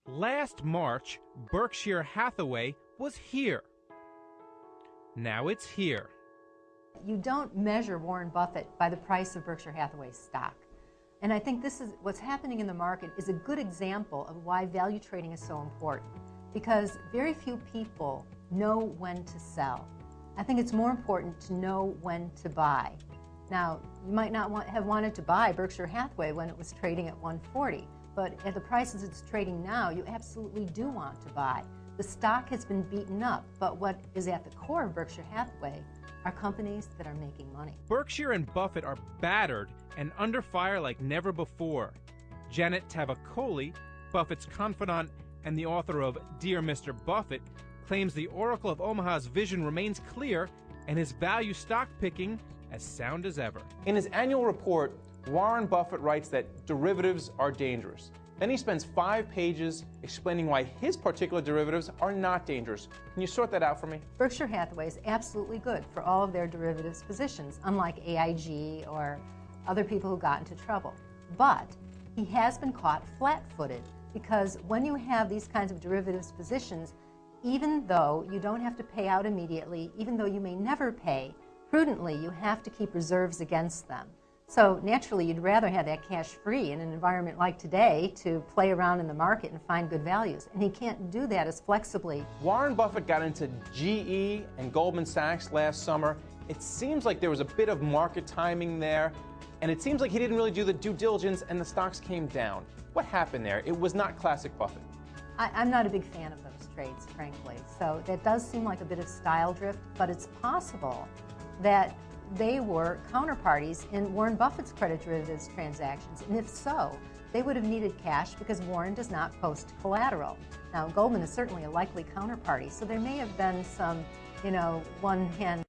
Last March, Berkshire Hathaway was here. Now it's here. You don't measure Warren Buffett by the price of Berkshire Hathaway stock. And I think this is what's happening in the market is a good example of why value trading is so important, because very few people know when to sell. I think it's more important to know when to buy. Now, you might not have wanted to buy Berkshire Hathaway when it was trading at 140, but at the prices it's trading now, you absolutely do want to buy. The stock has been beaten up, but what is at the core of Berkshire Hathaway are companies that are making money. Berkshire and Buffett are battered and under fire like never before. Janet Tavakoli, Buffett's confidant and the author of Dear Mr. Buffett, claims the Oracle of Omaha's vision remains clear and his value stock picking as sound as ever. In his annual report, Warren Buffett writes that derivatives are dangerous. Then he spends 5 pages explaining why his particular derivatives are not dangerous. Can you sort that out for me? Berkshire Hathaway is absolutely good for all of their derivatives positions, unlike AIG or other people who got into trouble. But he has been caught flat-footed, because when you have these kinds of derivatives positions, even though you don't have to pay out immediately, even though you may never pay, prudently you have to keep reserves against them. So naturally, you'd rather have that cash free in an environment like today to play around in the market and find good values. And he can't do that as flexibly. Warren Buffett got into GE and Goldman Sachs last summer. It seems like there was a bit of market timing there, and it seems like he didn't really do the due diligence and the stocks came down. What happened there? It was not classic Buffett. I'm not a big fan of those trades, frankly. So that does seem like a bit of style drift, but it's possible that they were counterparties in Warren Buffett's credit derivatives transactions. And if so, they would have needed cash because Warren does not post collateral. Now, Goldman is certainly a likely counterparty, so there may have been some, one-hand